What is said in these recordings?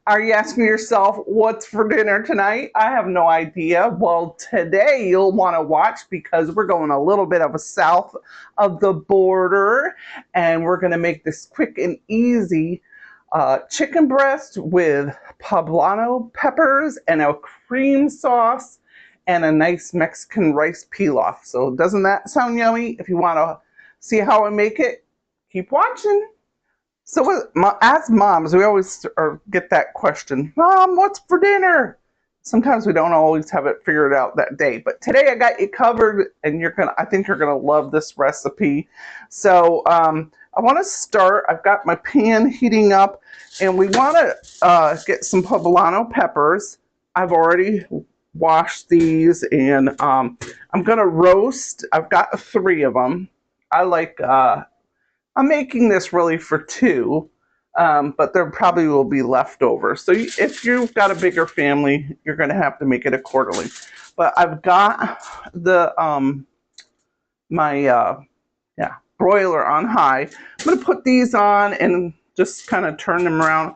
Are you asking yourself what's for dinner tonight? I have no idea. Well, today you'll want to watch because we're going a little bit of a south of the border and we're going to make this quick and easy chicken breast with poblano peppers and a cream sauce and a nice Mexican rice pilaf. So doesn't that sound yummy? If you want to see how I make it, keep watching. So as moms, we always get that question, Mom, what's for dinner? Sometimes we don't always have it figured out that day. But today I got you covered, and I think you're gonna love this recipe. So I want to start. I've got my pan heating up, and we want to get some poblano peppers. I've already washed these, and I'm gonna roast. I've got 3 of them. I like. I'm making this really for 2, but there probably will be leftovers. So if you've got a bigger family, you're going to have to make it accordingly. But I've got the my broiler on high. I'm going to put these on and just kind of turn them around.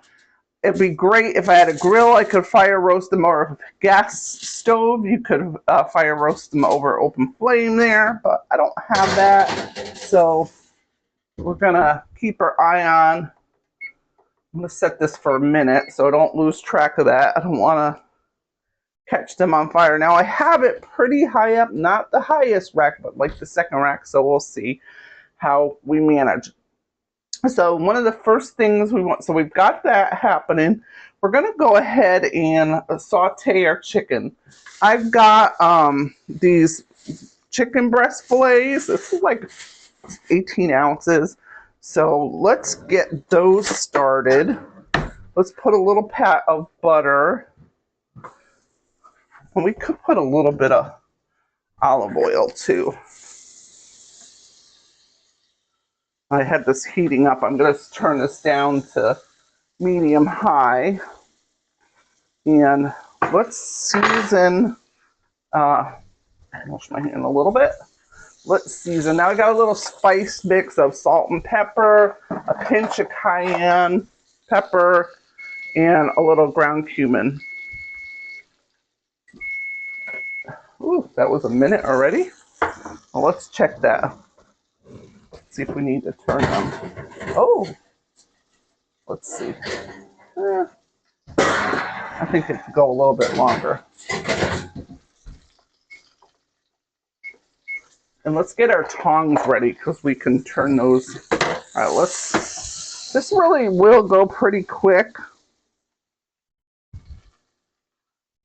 It'd be great if I had a grill. I could fire roast them, or a gas stove. You could fire roast them over open flame there, but I don't have that. So we're gonna keep our eye on. I'm gonna set this for a minute so I don't lose track of that. I don't want to catch them on fire. Now I have it pretty high up, not the highest rack, but like the second rack. So we'll see how we manage. So one of the first things we want, so we've got that happening. We're gonna go ahead and saute our chicken. I've got these chicken breast fillets. This is like 18 ounces. So let's get those started. Let's put a little pat of butter. And we could put a little bit of olive oil too. I had this heating up. I'm going to turn this down to medium high. And let's season, wash my hand a little bit. Let's season. Now I got a little spice mix of salt and pepper, a pinch of cayenne pepper, and a little ground cumin. Ooh, that was a minute already. Well, let's check that. See if we need to turn them. Oh, let's see. I think it could go a little bit longer. And let's get our tongs ready because we can turn those. All right, this really will go pretty quick.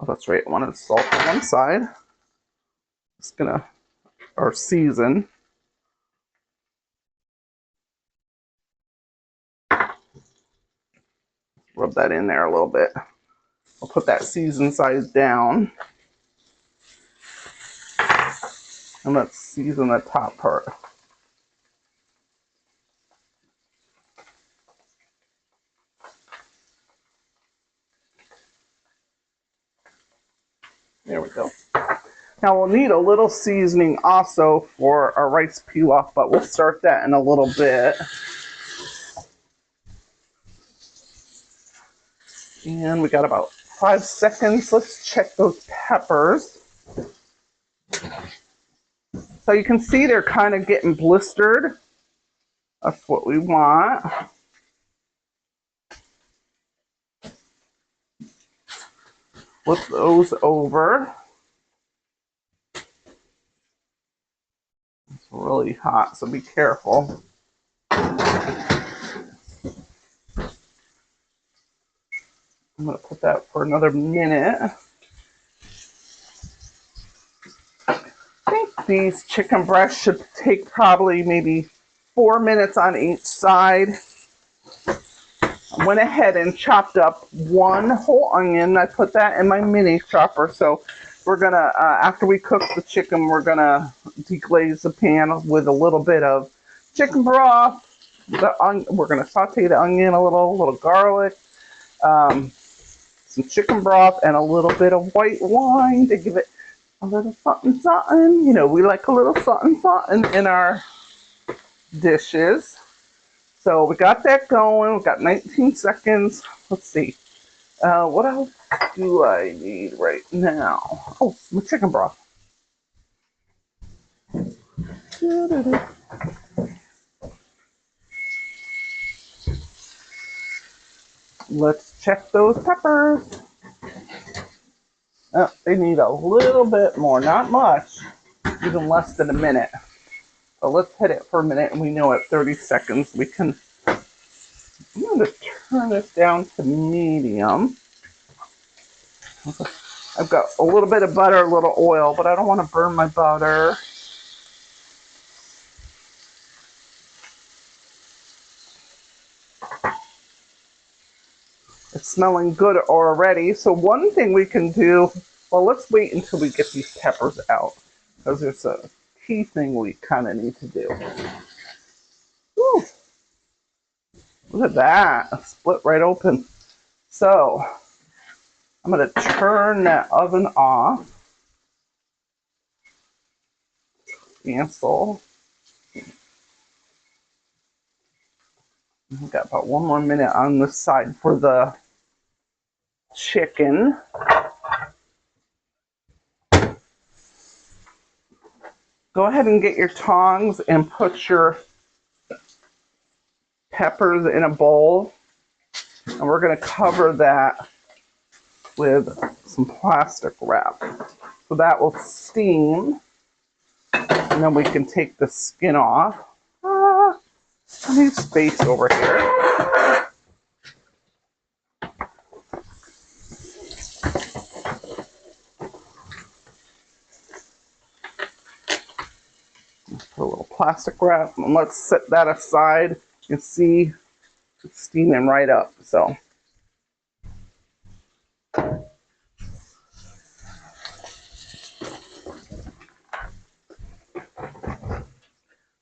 Oh, that's right. I wanted salt on one side. Just gonna, or season. Rub that in there a little bit. I'll put that season size down. And let's season the top part. There we go. Now we'll need a little seasoning also for our rice pilaf, but we'll start that in a little bit. And we got about 5 seconds. Let's check those peppers. So you can see they're kind of getting blistered. That's what we want. Flip those over. It's really hot, so be careful. I'm going to put that for another minute. I think these chicken breasts should take probably maybe 4 minutes on each side. I went ahead and chopped up 1 whole onion. I put that in my mini chopper. So we're going to, after we cook the chicken, we're going to deglaze the pan with a little bit of chicken broth. We're going to saute the onion a little garlic. Some chicken broth and a little bit of white wine to give it a little something, something. You know, we like a little something, something in our dishes. So we got that going. We got 19 seconds. Let's see. What else do I need right now? Oh, my chicken broth. Let's check those peppers. Oh, they need a little bit more, not much, even less than a minute. So let's hit it for a minute, and we know at 30 seconds we can. I'm going to turn this down to medium. I've got a little bit of butter, a little oil, but I don't want to burn my butter. It's smelling good already. So one thing we can do, well, let's wait until we get these peppers out, because there's a key thing we kind of need to do. Woo, look at that, it split right open. So I'm going to turn that oven off. Cancel. We've got about 1 more minute on this side for the chicken. Go ahead and get your tongs and put your peppers in a bowl. And we're going to cover that with some plastic wrap. So that will steam. And then we can take the skin off. I need space over here. Put a little plastic wrap, and let's set that aside. You can see it's steaming right up. So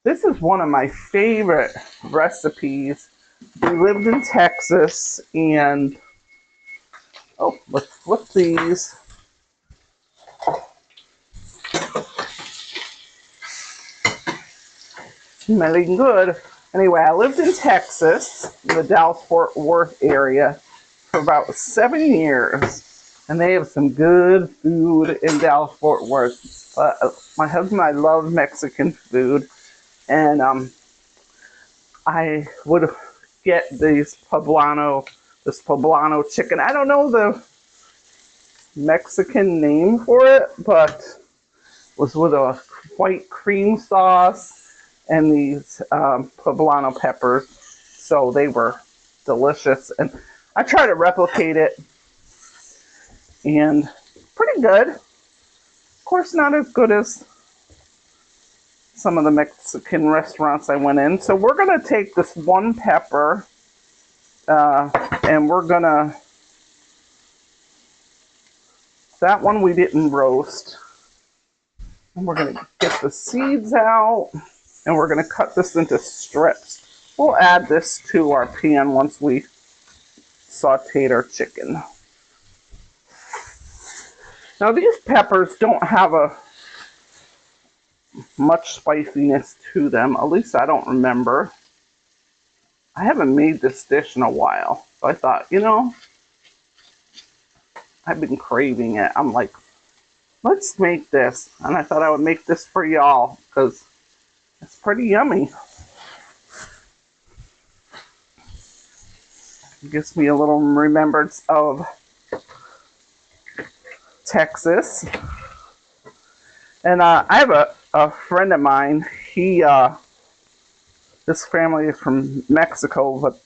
this is one of my favorite recipes. We lived in Texas, and oh, let's flip these. Smelling good. Anyway, I lived in Texas, in the Dallas-Fort Worth area, for about 7 years. And they have some good food in Dallas-Fort Worth. My husband and I love Mexican food. And I would get this poblano chicken. I don't know the Mexican name for it, but it was with a white cream sauce and these poblano peppers. So they were delicious. And I try to replicate it, and pretty good. Of course, not as good as some of the Mexican restaurants I went in. So we're going to take this one pepper and we're going to, that one we didn't roast. And we're going to get the seeds out, and we're going to cut this into strips. We'll add this to our pan once we sauteed our chicken. Now these peppers don't have much spiciness to them. At least I don't remember. I haven't made this dish in a while. So I thought, you know, I've been craving it. I'm like, let's make this. And I thought I would make this for y'all because it's pretty yummy. It gives me a little remembrance of Texas. And I have a friend of mine. This family is from Mexico, but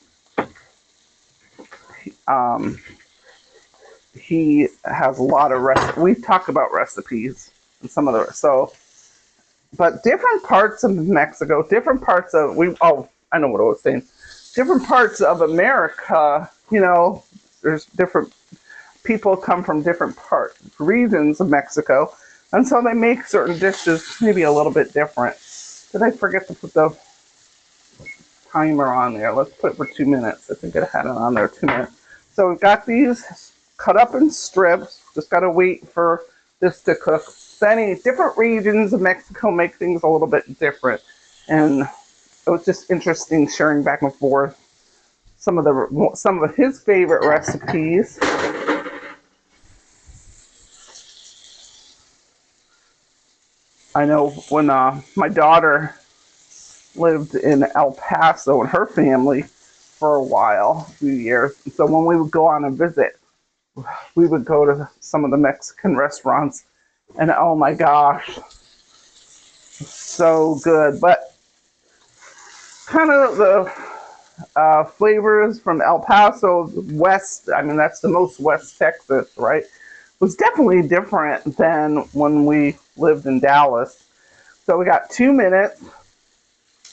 he has a lot of recipes. We talk about recipes and some of the but different parts of Mexico, different parts of I know what I was saying. Different parts of America, you know, there's different people come from different regions of Mexico, and so they make certain dishes maybe a little bit different. Did I forget to put the timer on there? Let's put it for 2 minutes. I think I had it on there 2 minutes. So we've got these cut up in strips. Just got to wait for this to cook. Any different regions of Mexico make things a little bit different, and it was just interesting sharing back and forth some of his favorite recipes. I know when my daughter lived in El Paso and her family for a while, a few years. So when we would go on a visit, we would go to some of the Mexican restaurants, and oh my gosh, so good. But kind of the flavors from El Paso West, I mean, that's the most West Texas, right? Was definitely different than when we lived in Dallas. So we got 2 minutes.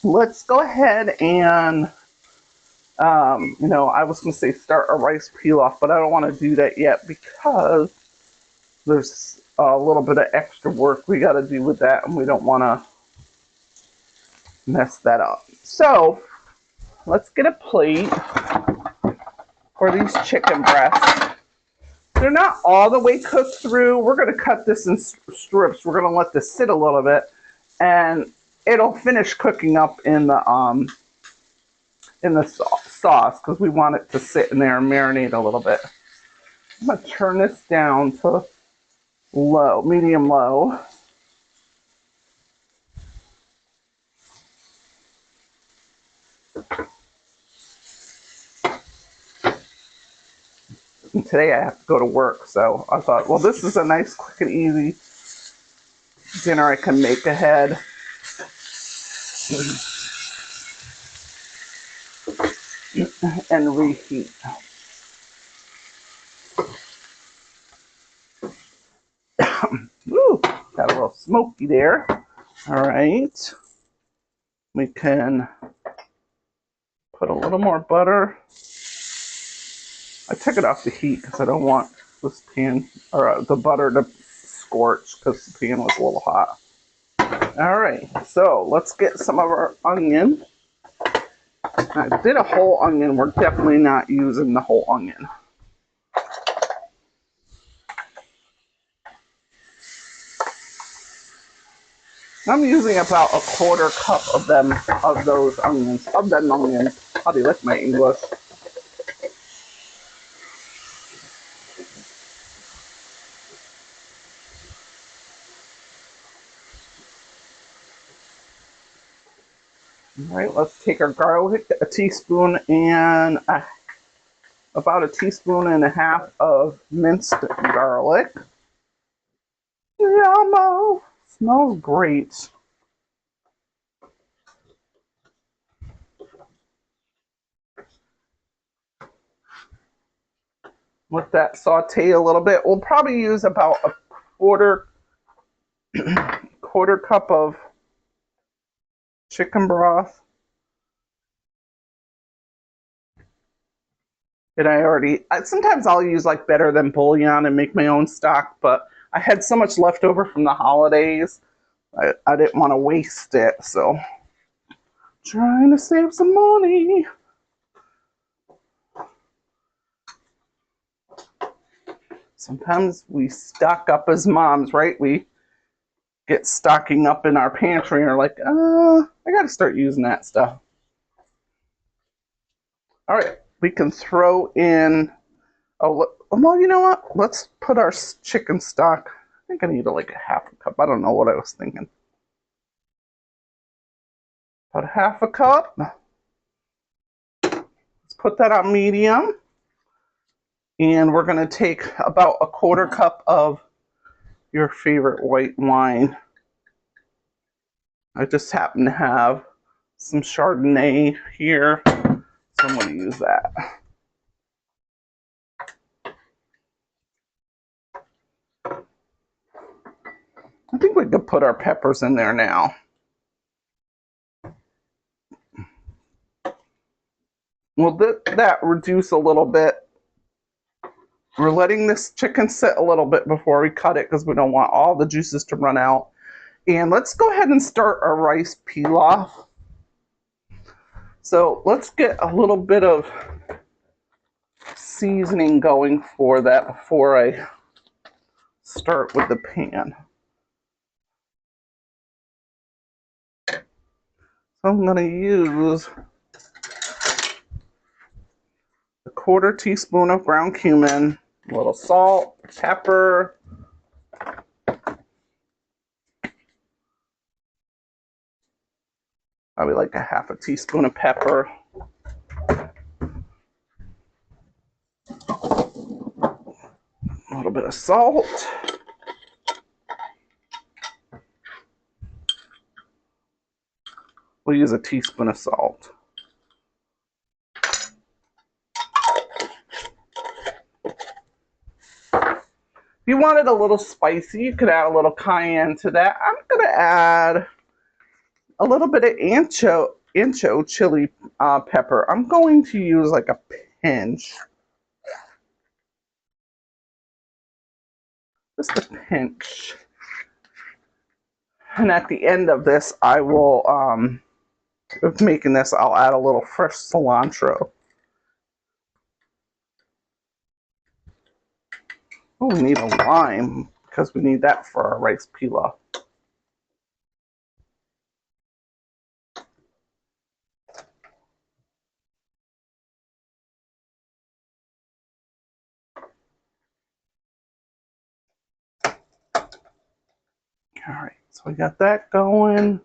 Let's go ahead and, I was going to say start a rice pilaf, but I don't want to do that yet because there's a little bit of extra work we got to do with that, and we don't want to mess that up. So let's get a plate for these chicken breasts. They're not all the way cooked through. We're going to cut this in strips. We're going to let this sit a little bit, and it'll finish cooking up in the sauce because we want it to sit in there and marinate a little bit. I'm going to turn this down to low, medium low. And today I have to go to work, so I thought, well, this is a nice, quick and easy dinner I can make ahead. And reheat. Ooh, got a little smoky there. All right. We can put a little more butter. I took it off the heat because I don't want this pan or the butter to scorch because the pan was a little hot. All right, so let's get some of our onion. I did a whole onion. We're definitely not using the whole onion. I'm using about a 1/4 cup of those onions. How do you like my English? All right, let's take our garlic, a teaspoon, and about a teaspoon and a half of minced garlic. Yummo! Smells great. Let that saute a little bit. We'll probably use about a quarter cup of chicken broth. And sometimes I'll use like better than bouillon and make my own stock, but I had so much left over from the holidays, I didn't want to waste it, so trying to save some money. Sometimes we stock up as moms, right? We get stocking up in our pantry and are like, I got to start using that stuff. All right, we can throw in, well, you know what? Let's put our chicken stock. I think I need like a 1/2 cup. I don't know what I was thinking. About a 1/2 cup. Let's put that on medium. And we're going to take about a 1/4 cup of your favorite white wine. I just happen to have some Chardonnay here, so I'm going to use that. I think we could put our peppers in there now. We'll let that reduce a little bit. We're letting this chicken sit a little bit before we cut it because we don't want all the juices to run out. And let's go ahead and start our rice pilaf. So let's get a little bit of seasoning going for that before I start with the pan. So I'm going to use 1/4 teaspoon of ground cumin, a little salt, pepper, probably like a 1/2 teaspoon of pepper. A little bit of salt. We'll use a teaspoon of salt. If you want it a little spicy, you could add a little cayenne to that. I'm going to add a little bit of ancho chili pepper. I'm going to use like a pinch. Just a pinch. And at the end of this, I will, of making this, I'll add a little fresh cilantro. Oh, we need a lime because we need that for our rice pilaf. All right, so we got that going.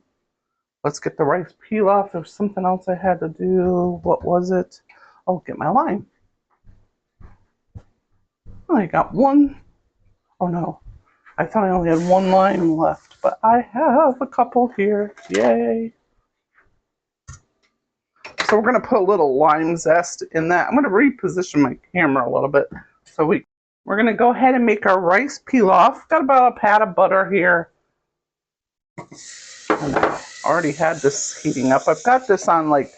Let's get the rice pilaf. There's something else I had to do. What was it? Oh, get my lime. Oh, I got one. Oh no, I thought I only had one lime left, but I have a couple here. Yay. So we're gonna put a little lime zest in that. I'm gonna reposition my camera a little bit. So we're gonna go ahead and make our rice pilaf. Got about a pat of butter here. And I already had this heating up. I've got this on like,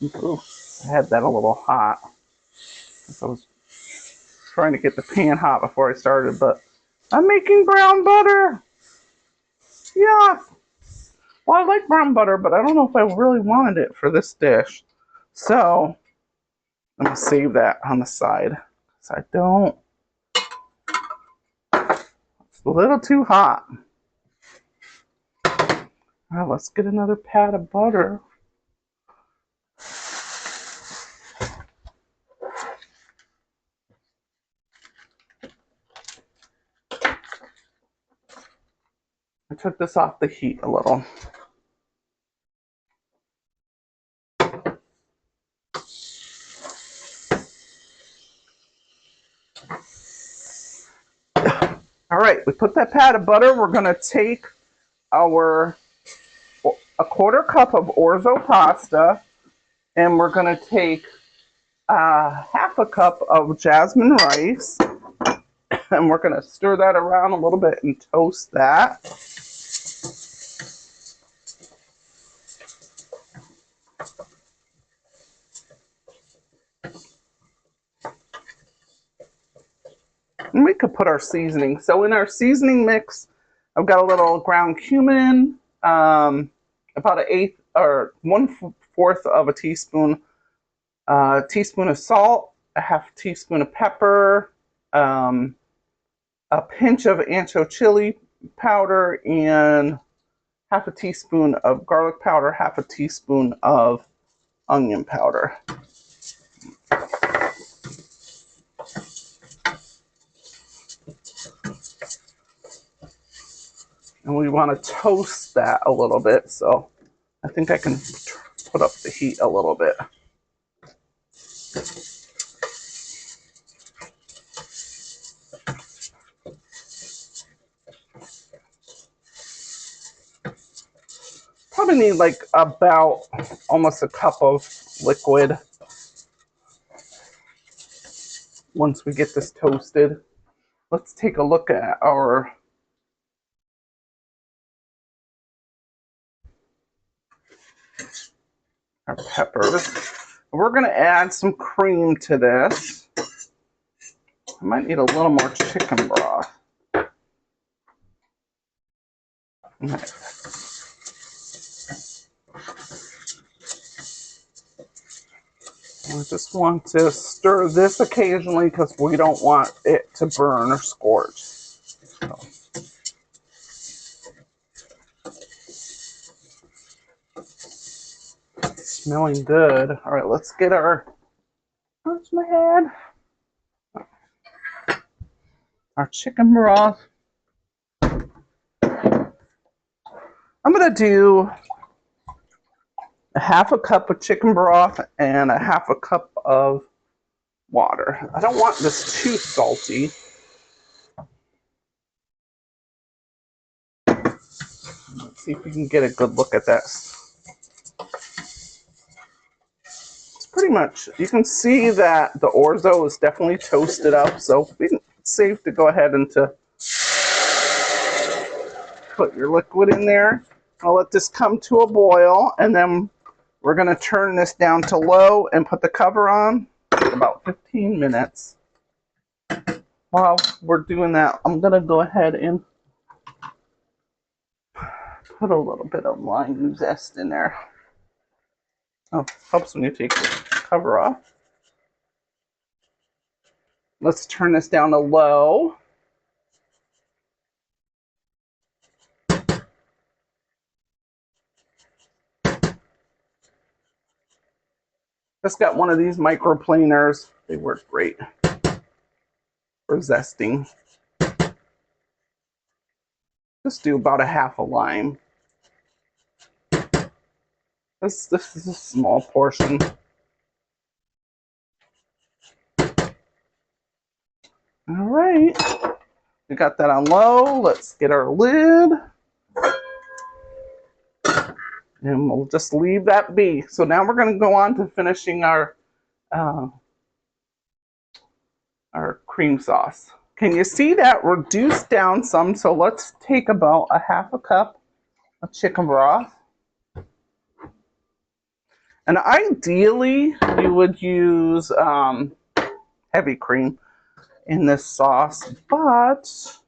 oof, I had that a little hot. So I was trying to get the pan hot before I started, but I'm making brown butter. Yeah. Well, I like brown butter, but I don't know if I really wanted it for this dish. So I'm gonna save that on the side. Because I don't. It's a little too hot. Now let's get another pat of butter. I took this off the heat a little. All right, we put that pat of butter. We're gonna take our 1/4 cup of orzo pasta, and we're gonna take 1/2 cup of jasmine rice, and we're gonna stir that around a little bit and toast that. And we could put our seasoning. So in our seasoning mix, I've got a little ground cumin, about 1/8 or 1/4 of a teaspoon of salt, a 1/2 teaspoon of pepper, a pinch of ancho chili powder, and 1/2 teaspoon of garlic powder, 1/2 teaspoon of onion powder. And we want to toast that a little bit, so I think I can put up the heat a little bit. Probably need like about almost a cup of liquid once we get this toasted. Let's take a look at our peppers. We're going to add some cream to this. I might need a little more chicken broth. I just want to stir this occasionally because we don't want it to burn or scorch. So. Smelling good. All right, let's get our Hurts my head. Our chicken broth. I'm gonna do a half a cup of chicken broth and a half a cup of water. I don't want this too salty. Let's see if we can get a good look at this. It's pretty much, you can see that the orzo is definitely toasted up, so it's safe to go ahead and to put your liquid in there. I'll let this come to a boil, and then we're going to turn this down to low and put the cover on for about 15 minutes. While we're doing that, I'm going to go ahead and put a little bit of lime zest in there. Oh, helps when you take the cover off. Let's turn this down to low. Just got one of these microplaners. They work great for zesting. Just do about a half a lime. This is a small portion. All right, we got that on low. Let's get our lid. And we'll just leave that be. So now we're going to go on to finishing our cream sauce. Can you see that reduced down some? So let's take about a half a cup of chicken broth. And ideally, you would use heavy cream in this sauce, but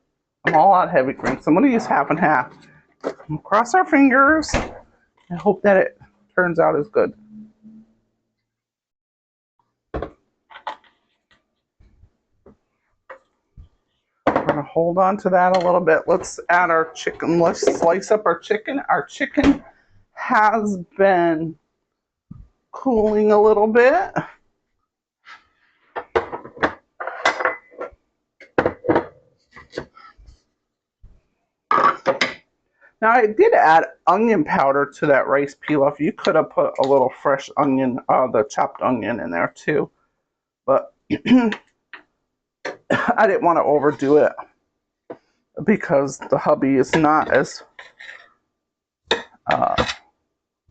I'm all out heavy cream, so I'm going to use half and half. Cross our fingers and hope that it turns out as good. We're going to hold on to that a little bit. Let's add our chicken. Let's slice up our chicken. Our chicken has been cooling a little bit. Now, I did add onion powder to that rice pilaf. You could have put a little fresh onion, the chopped onion in there too. But I didn't want to overdo it because the hubby is not as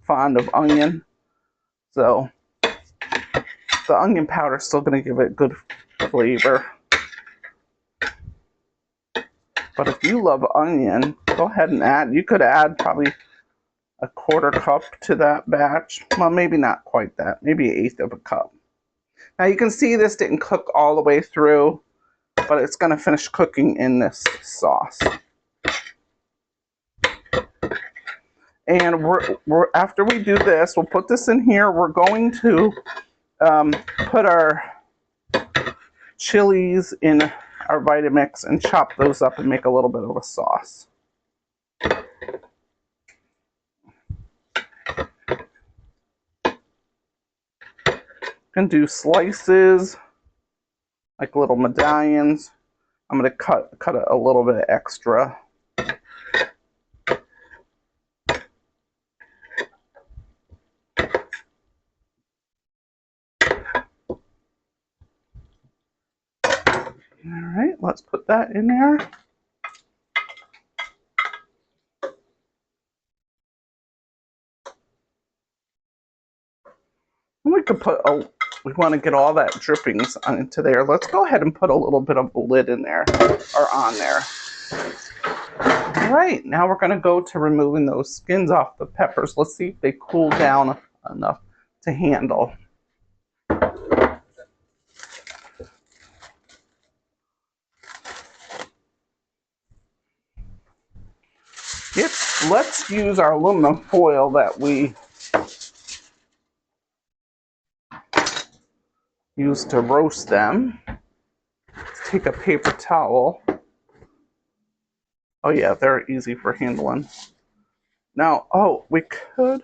fond of onion. So the onion powder is still going to give it good flavor. But if you love onion, go ahead and add. You could add probably a quarter cup to that batch. Well, maybe not quite that. Maybe an eighth of a cup. Now you can see this didn't cook all the way through, but it's going to finish cooking in this sauce. And we're after we do this, we'll put this in here. We're going to put our chilies in our Vitamix and chop those up and make a little bit of a sauce. Can do slices like little medallions. I'm going to cut it a little bit extra. All right, let's put that in there. And we could put we want to get all that drippings into there. Let's go ahead and put a little bit of a lid in there, or on there. All right, now we're going to go to removing those skins off the peppers. Let's see if they cool down enough to handle. Let's use our aluminum foil that we used to roast them. Let's take a paper towel. Oh yeah, they're easy for handling. Now, we could.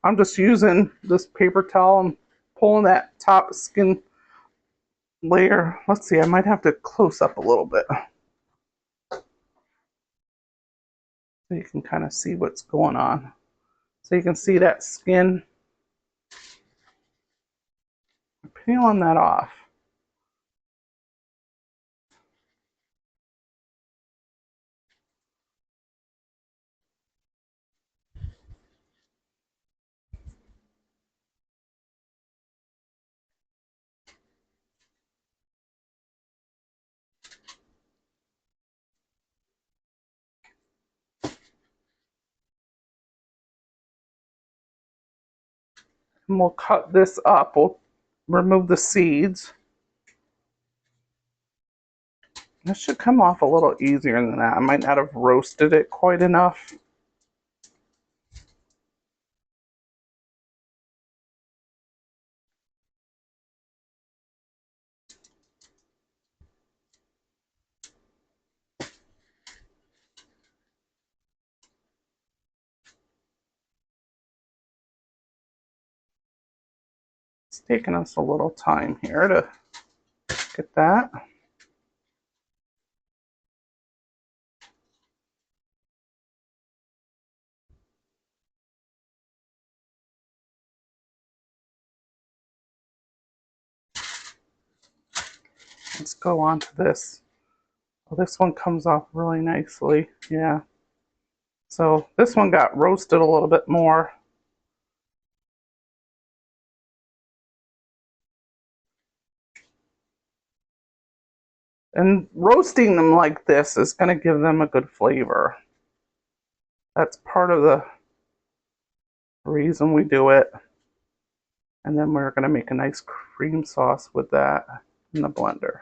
I'm just using this paper towel. pulling that top skin layer. Let's see, I might have to close up a little bit so you can kind of see what's going on. So you can see that skin. Peeling that off. And we'll cut this up. We'll remove the seeds. This should come off a little easier than that. I might not have roasted it quite enough. It's taking us a little time here to get that. Let's go on to this. Well, this one comes off really nicely. Yeah. So this one got roasted a little bit more. And roasting them like this is going to give them a good flavor. That's part of the reason we do it. And then we're going to make a nice cream sauce with that in the blender.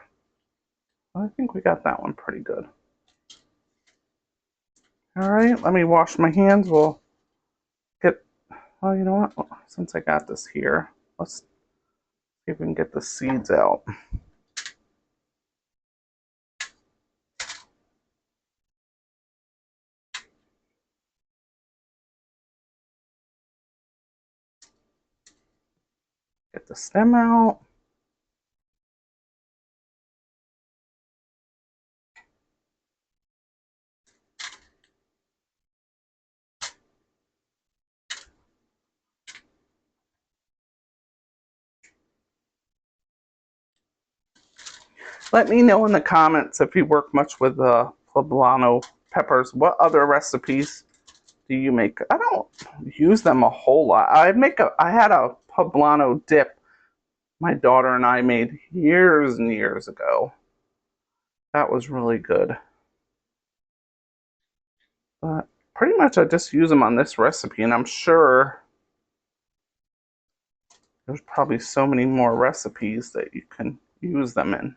I think we got that one pretty good. All right, let me wash my hands. We'll get, well, you know what? Since I got this here, let's see if we can get the seeds out. Get the stem out. Let me know in the comments if you work much with the poblano peppers. What other recipes do you make? I don't use them a whole lot. I had a poblano dip my daughter and I made years and years ago. That was really good. But pretty much I just use them on this recipe, and I'm sure there's probably so many more recipes that you can use them in.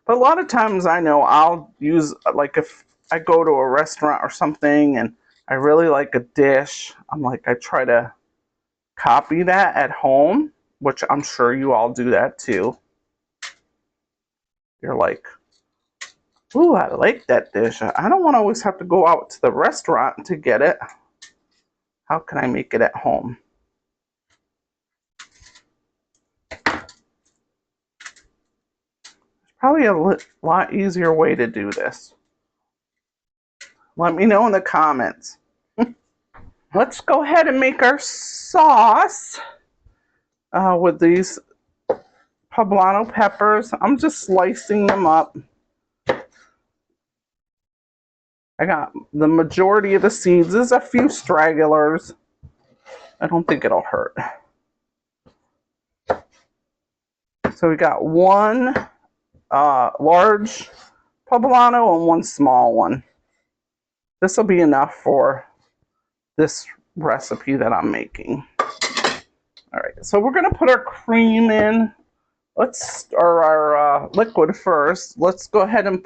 But a lot of times I know I'll use, like if I go to a restaurant or something and I really like a dish, I try to copy that at home, which I'm sure you all do that too. You're like, ooh, I like that dish. I don't want to always have to go out to the restaurant to get it. How can I make it at home? Probably a lot easier way to do this. Let me know in the comments. Let's go ahead and make our sauce with these poblano peppers. I'm just slicing them up. I got the majority of the seeds. There's a few stragglers. I don't think it'll hurt. So we got one large poblano and one small one. This will be enough for this recipe that I'm making. All right, so we're gonna put our cream in. Or our liquid first. Let's go ahead and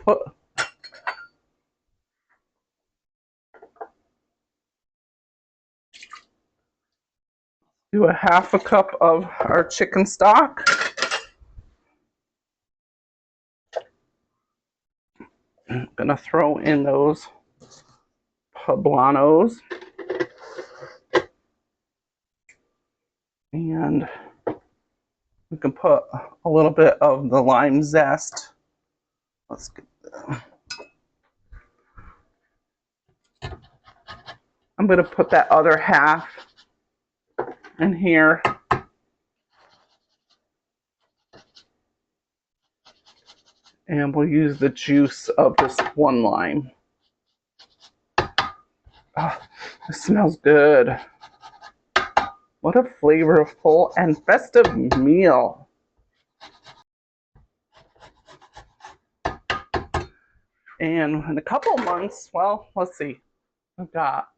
do a half a cup of our chicken stock. I'm gonna throw in those poblanos. And we can put a little bit of the lime zest. Let's get that. I'm going to put that other half in here. And we'll use the juice of this one lime. Oh, it smells good. What a flavorful and festive meal. And in a couple of months, well, let's see. We've got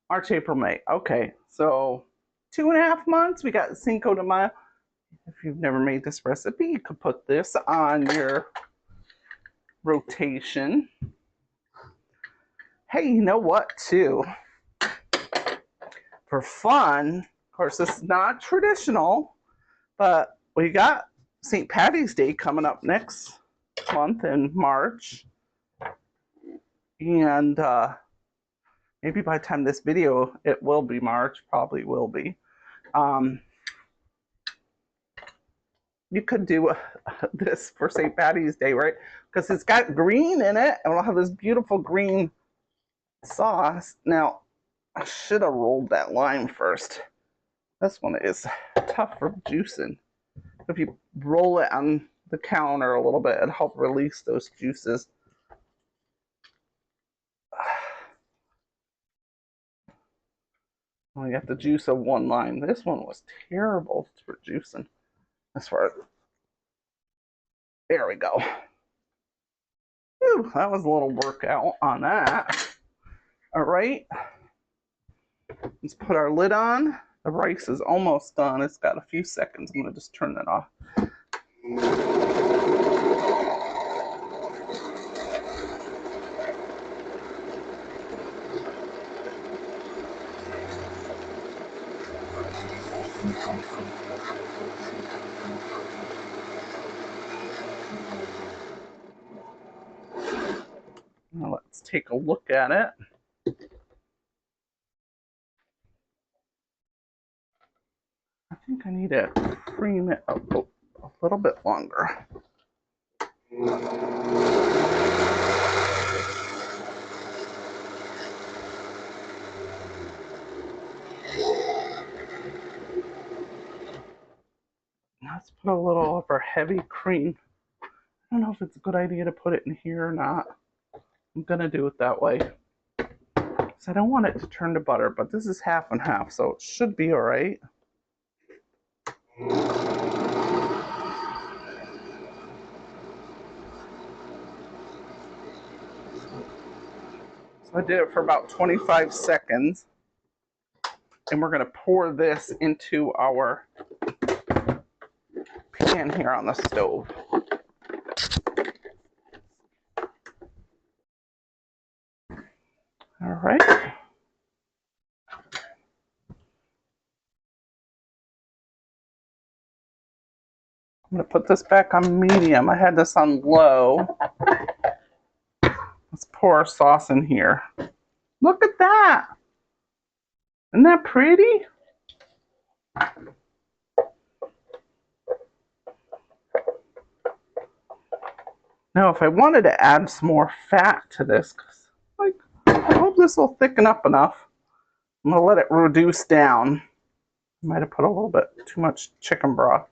March, April, May. Okay, so 2.5 months. We got Cinco de Mayo. If you've never made this recipe, you could put this on your rotation. Hey, you know what, too? For fun, of course, this is not traditional, but we got St. Patty's Day coming up next month in March. And maybe by the time this video, it will be March, probably will be. You could do this for St. Patty's Day, right? Because it's got green in it, and we'll have this beautiful green sauce. Now, I should have rolled that lime first. This one is tough for juicing. If you roll it on the counter a little bit, it'll help release those juices. I got the juice of one lime. This one was terrible for juicing. As far as, there we go. Whew, that was a little workout on that. All right. Let's put our lid on. The rice is almost done. It's got a few seconds. I'm going to just turn that off. Now let's take a look at it. I think I need to cream it a little bit longer. Let's put a little of our heavy cream. I don't know if it's a good idea to put it in here or not. I'm going to do it that way. So I don't want it to turn to butter, but this is half and half, so it should be all right. So I did it for about 25 seconds. And we're going to pour this into our pan here on the stove. All right. I'm going to put this back on medium. I had this on low. Let's pour our sauce in here. Look at that. Isn't that pretty? Now, if I wanted to add some more fat to this, like, I hope this will thicken up enough. I'm going to let it reduce down. I might have put a little bit too much chicken broth.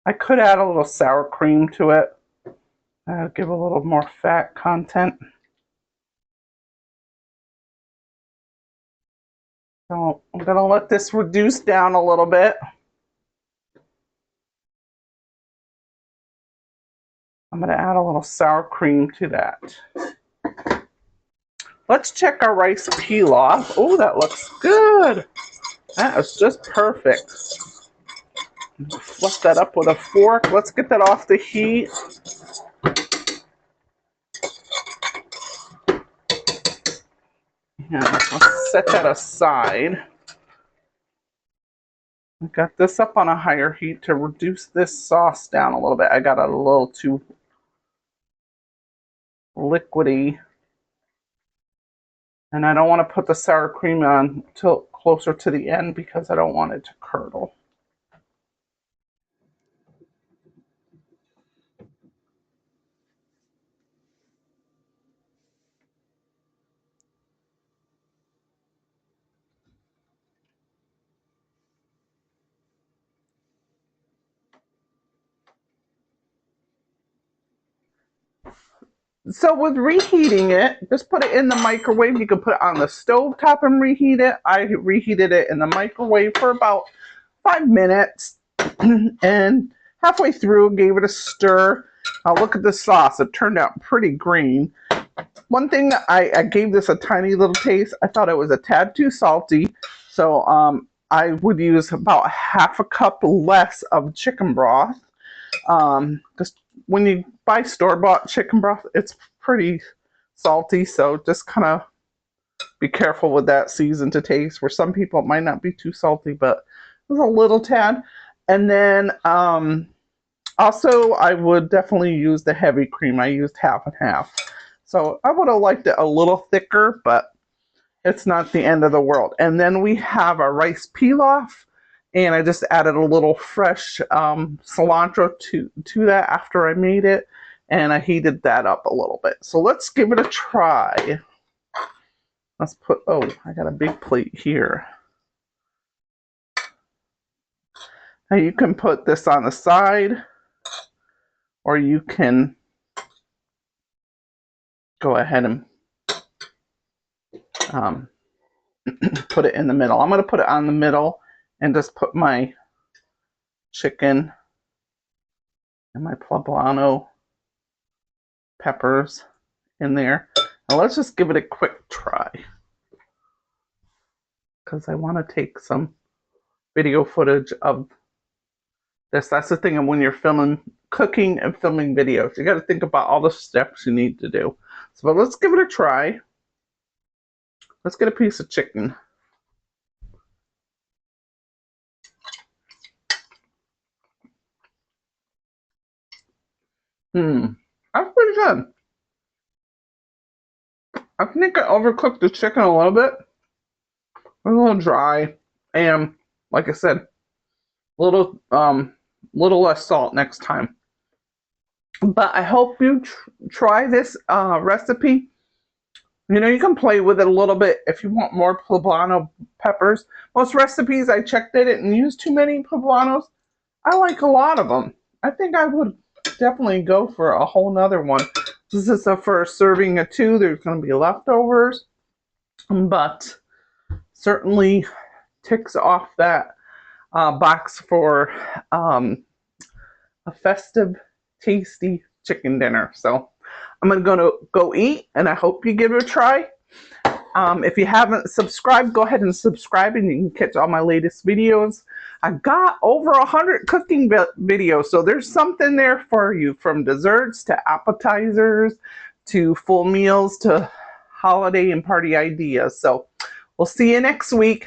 I could add a little sour cream to it. Give a little more fat content. So I'm going to let this reduce down a little bit. I'm going to add a little sour cream to that. Let's check our rice peel off. Oh, that looks good. That is just perfect. Fluff that up with a fork. Let's get that off the heat. And let's set that aside. I got this up on a higher heat to reduce this sauce down a little bit. I got it a little too liquidy. And I don't want to put the sour cream on till closer to the end because I don't want it to curdle. So with reheating it, just put it in the microwave. You can put it on the stove top and reheat it. I reheated it in the microwave for about 5 minutes. And halfway through, gave it a stir. Look at the sauce. It turned out pretty green. One thing, I gave this a tiny little taste. I thought it was a tad too salty. So I would use about half a cup less of chicken broth. Just when you buy store-bought chicken broth, it's pretty salty, so just kind of be careful with that, season to taste. For some people, it might not be too salty, but it was a little tad. And then also, I would definitely use the heavy cream. I used half and half. So I would have liked it a little thicker, but it's not the end of the world. And then we have a rice pilaf. And I just added a little fresh cilantro to that after I made it. And I heated that up a little bit. So let's give it a try. Let's put, oh, I got a big plate here. Now you can put this on the side, or you can go ahead and put it in the middle. I'm going to put it on the middle and just put my chicken and my poblano peppers in there. Now let's just give it a quick try, because I want to take some video footage of this. That's the thing, and when you're filming, cooking and filming videos, you got to think about all the steps you need to do. So, but let's give it a try. Let's get a piece of chicken. That's pretty good. I think I overcooked the chicken a little bit. A little dry, and like I said, a little less salt next time. But I hope you try this recipe. You know, you can play with it a little bit if you want more poblano peppers. Most recipes I checked they didn't use too many poblanos. I like a lot of them. I think I would definitely go for a whole nother one. This is the first serving of 2. There's going to be leftovers, but certainly ticks off that box for a festive, tasty chicken dinner. So I'm going to go eat, and I hope you give it a try. If you haven't subscribed, go ahead and subscribe, and you can catch all my latest videos. I got over 100 cooking videos, so there's something there for you, from desserts to appetizers to full meals to holiday and party ideas. So we'll see you next week.